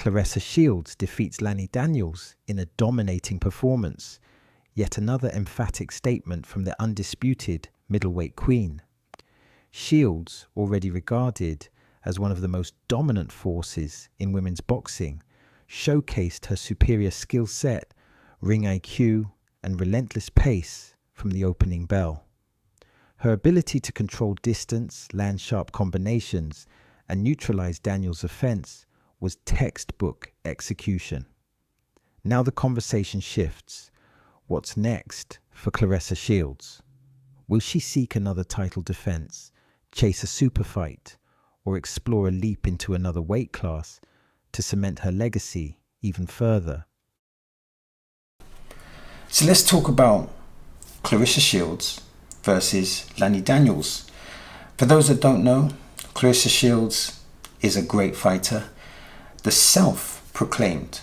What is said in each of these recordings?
Claressa Shields defeats Lanny Daniels in a dominating performance, yet another emphatic statement from the undisputed middleweight queen. Shields, already regarded as one of the most dominant forces in women's boxing, showcased her superior skill set, ring IQ, and relentless pace from the opening bell. Her ability to control distance, land sharp combinations, and neutralize Daniels' offense was textbook execution. Now the conversation shifts. What's next for Claressa Shields? Will she seek another title defense, chase a super fight, or explore a leap into another weight class to cement her legacy even further? So let's talk about Claressa Shields versus Lanny Daniels. For those that don't know, Claressa Shields is a great fighter. The self-proclaimed,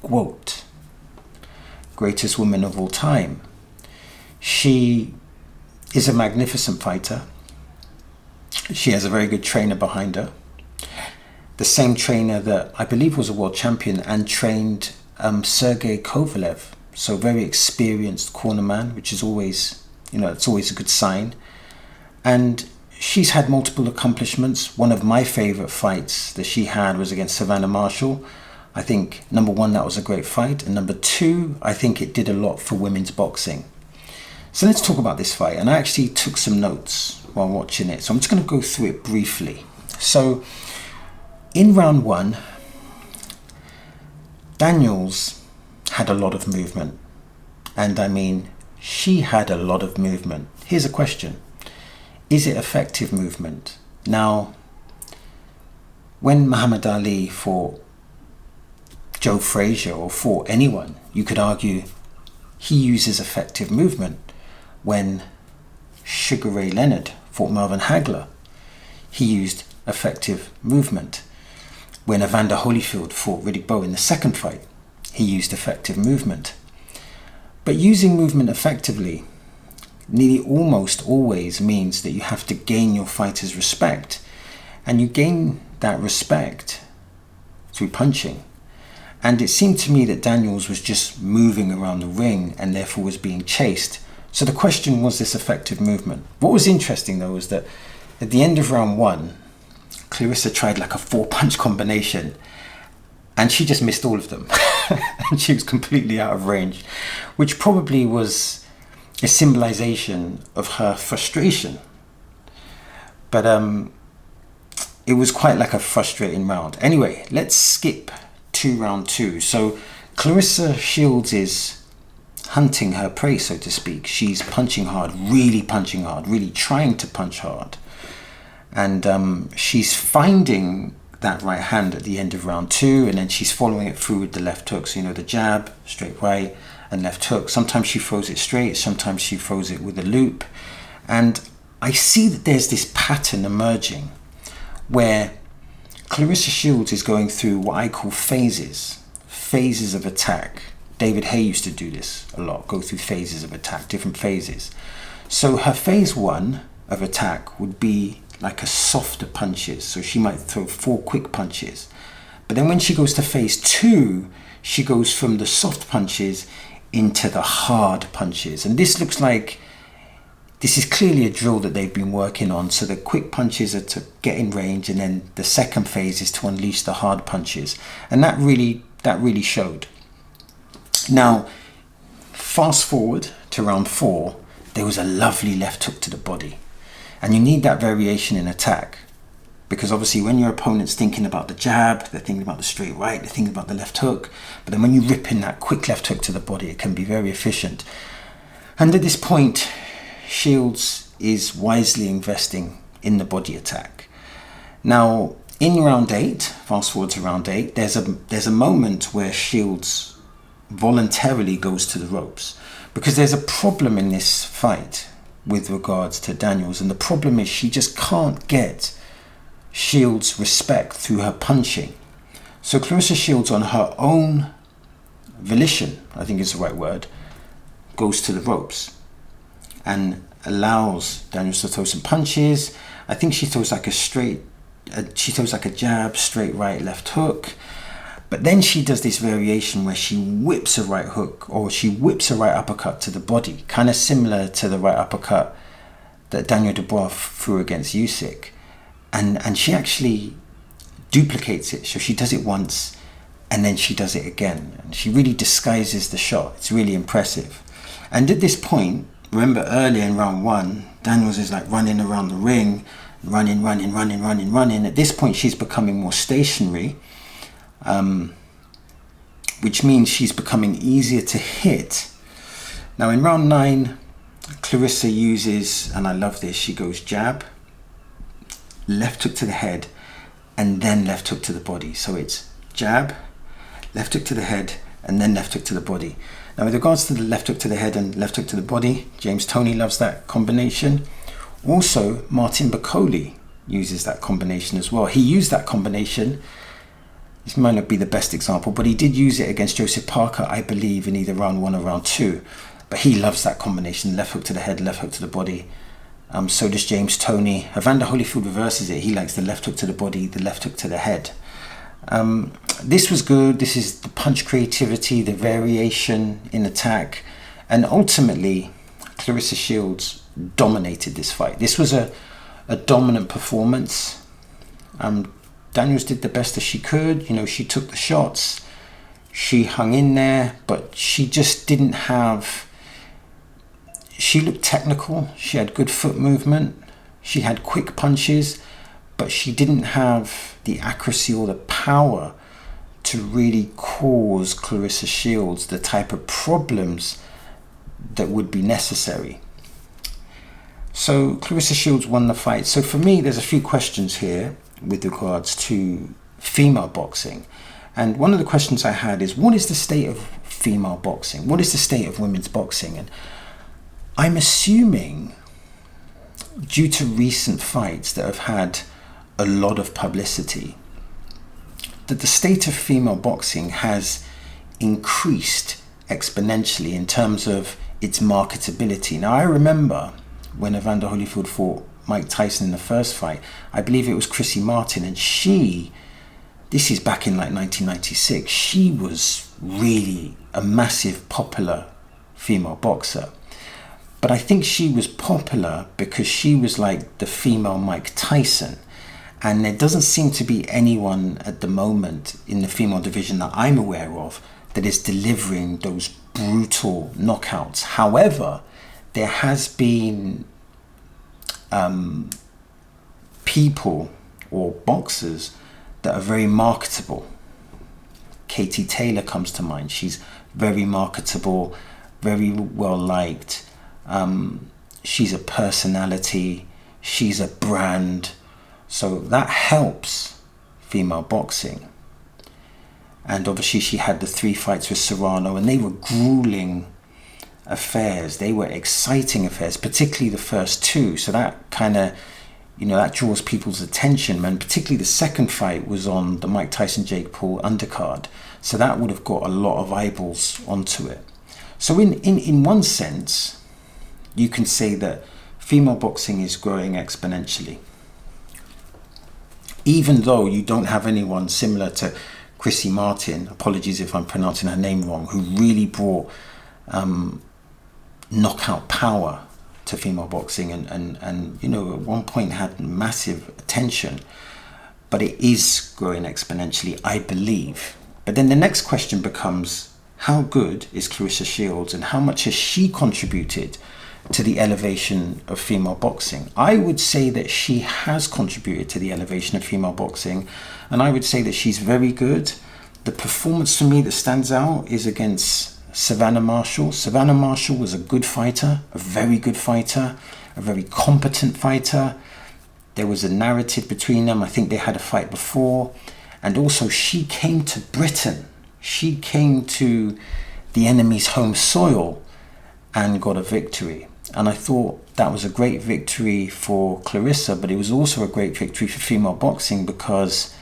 quote, greatest woman of all time. She is a magnificent fighter. She has a very good trainer behind her. The same trainer that I believe was a world champion and trained Sergey Kovalev. So very experienced cornerman, which is always, it's always a good sign. And she's had multiple accomplishments. One of my favorite fights that she had was against Savannah Marshall. I think, number one, that was a great fight. And number two, I think it did a lot for women's boxing. So let's talk about this fight. And I actually took some notes while watching it. So I'm just going to go through it briefly. So in round one, Daniels had a lot of movement. And I mean, she had a lot of movement. Here's a question. Is it effective movement? Now, when Muhammad Ali fought Joe Frazier or fought anyone, you could argue he uses effective movement. When Sugar Ray Leonard fought Marvin Hagler, he used effective movement. When Evander Holyfield fought Riddick Bowe in the second fight, he used effective movement. But using movement effectively nearly almost always means that you have to gain your fighter's respect. And you gain that respect through punching. And it seemed to me that Daniels was just moving around the ring and therefore was being chased. So the question was this effective movement. What was interesting though was that at the end of round one, Claressa tried like a 4-punch combination and she just missed all of them. And she was completely out of range, which probably was a symbolization of her frustration. But it was quite like a frustrating round. Anyway, let's skip to round two. So Claressa Shields is hunting her prey, so to speak. She's punching hard, really trying to punch hard. And she's finding that right hand at the end of round two, and then she's following it through with the left hook. So, the jab, straight right, and left hook. Sometimes she throws it straight, sometimes she throws it with a loop. And I see that there's this pattern emerging where Claressa Shields is going through what I call phases of attack. David Hay used to do this a lot, go through phases of attack, different phases. So her phase one of attack would be like a softer punches. So she might throw 4 quick punches. But then when she goes to phase two, she goes from the soft punches into the hard punches. And this looks like this is clearly a drill that they've been working on. So the quick punches are to get in range, and then the second phase is to unleash the hard punches. And that really showed. Now, fast forward to round 4, there was a lovely left hook to the body. And you need that variation in attack, because obviously when your opponent's thinking about the jab, they're thinking about the straight right, they're thinking about the left hook. But then when you rip in that quick left hook to the body, it can be very efficient. And at this point, Shields is wisely investing in the body attack. Now, in round 8, fast forward to round 8, there's a moment where Shields voluntarily goes to the ropes, because there's a problem in this fight with regards to Daniels, and the problem is she just can't get Shields' respect through her punching. So Claressa Shields, on her own volition, I think is the right word, goes to the ropes and allows Daniels to throw some punches. I think she throws like a straight she throws like a jab, straight right, left hook. But then she does this variation where she whips a right hook, or she whips a right uppercut to the body, kind of similar to the right uppercut that Daniel Dubois threw against Usyk. And she actually duplicates it. So she does it once and then she does it again. And she really disguises the shot. It's really impressive. And at this point, remember earlier in round one, Daniels is like running around the ring, running. At this point, she's becoming more stationary, which means she's becoming easier to hit. Now in round 9, Claressa uses, and I love this, she goes jab, left hook to the head, and then left hook to the body. So it's jab, left hook to the head, and then left hook to the body. Now with regards to the left hook to the head and left hook to the body, James Toney loves that combination. Also, Martin Bakole uses that combination as well. He used that combination. This might not be the best example, but he did use it against Joseph Parker, I believe, in either round 1 or round 2. But he loves that combination, left hook to the head, left hook to the body. So does James Toney. Evander Holyfield reverses it. He likes the left hook to the body, the left hook to the head. This was good. This is the punch creativity, the variation in attack. And ultimately, Claressa Shields dominated this fight. This was a dominant performance. Daniels did the best that she could. You know, she took the shots. She hung in there, but she just didn't have... She looked technical. She had good foot movement. She had quick punches, but she didn't have the accuracy or the power to really cause Claressa Shields the type of problems that would be necessary. So Claressa Shields won the fight. So for me, there's a few questions here with regards to female boxing. And one of the questions I had is, what is the state of female boxing? What is the state of women's boxing? And I'm assuming, due to recent fights that have had a lot of publicity, that the state of female boxing has increased exponentially in terms of its marketability. Now, I remember when Evander Holyfield fought Mike Tyson in the first fight, I believe it was Chrissy Martin, and this is back in like 1996, she was really a massive, popular female boxer. But I think she was popular because she was like the female Mike Tyson. And there doesn't seem to be anyone at the moment in the female division that I'm aware of that is delivering those brutal knockouts. However, there has been people or boxers that are very marketable. Katie Taylor comes to mind. She's very marketable, very well liked. She's a personality. She's a brand. So that helps female boxing. And obviously she had the 3 fights with Serrano, and they were grueling affairs. They were exciting affairs, particularly the first 2. So that kind of, that draws people's attention. And particularly the second fight was on the Mike Tyson-Jake Paul undercard. So that would have got a lot of eyeballs onto it. So in one sense, you can say that female boxing is growing exponentially. Even though you don't have anyone similar to Chrissy Martin, apologies if I'm pronouncing her name wrong, who really brought knockout power to female boxing and at one point had massive attention. But it is growing exponentially, I believe. But then the next question becomes, how good is Claressa Shields and how much has she contributed to the elevation of female boxing? I would say that she has contributed to the elevation of female boxing, and I would say that she's very good. The performance for me that stands out is against Savannah Marshall. Savannah Marshall was a good fighter, a very good fighter, a very competent fighter. There was a narrative between them. I think they had a fight before. And also she came to Britain. She came to the enemy's home soil and got a victory. And I thought that was a great victory for Claressa, but it was also a great victory for female boxing because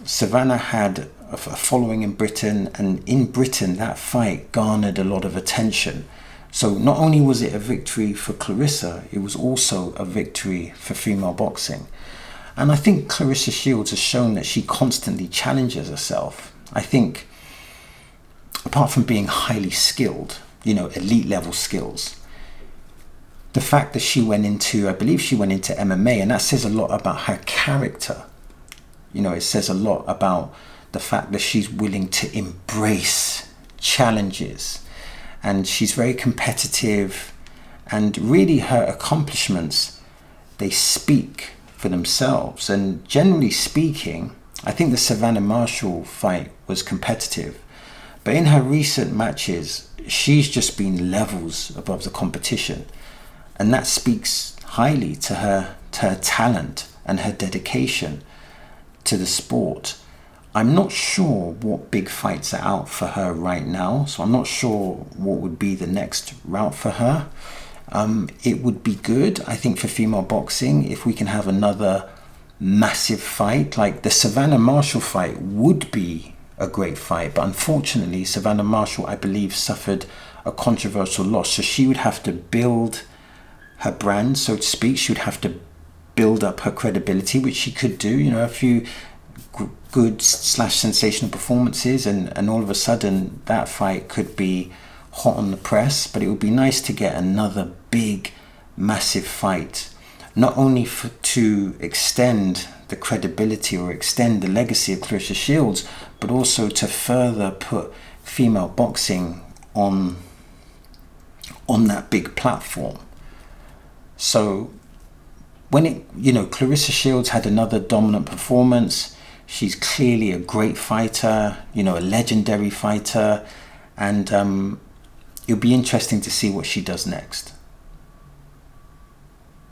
Savannah had a following in Britain, and in Britain that fight garnered a lot of attention. So not only was it a victory for Claressa, it was also a victory for female boxing. And I think Claressa Shields has shown that she constantly challenges herself. I think, apart from being highly skilled, elite level skills, the fact that I believe she went into MMA, and that says a lot about her character. It says a lot about the fact that she's willing to embrace challenges, and she's very competitive, and really her accomplishments, they speak for themselves. And generally speaking, I think the Savannah Marshall fight was competitive, but in her recent matches, she's just been levels above the competition. And that speaks highly to her talent and her dedication to the sport. I'm not sure what big fights are out for her right now, so I'm not sure what would be the next route for her. It would be good, I think, for female boxing if we can have another massive fight. Like the Savannah Marshall fight would be a great fight, but unfortunately Savannah Marshall, I believe, suffered a controversial loss, so she would have to build her brand, so to speak. She would have to build up her credibility, which she could do, a few good / sensational performances, and all of a sudden that fight could be hot on the press. But it would be nice to get another big, massive fight, not only to extend the credibility or extend the legacy of Claressa Shields, but also to further put female boxing on that big platform. So when Claressa Shields had another dominant performance. She's clearly a great fighter, a legendary fighter, and it'll be interesting to see what she does next.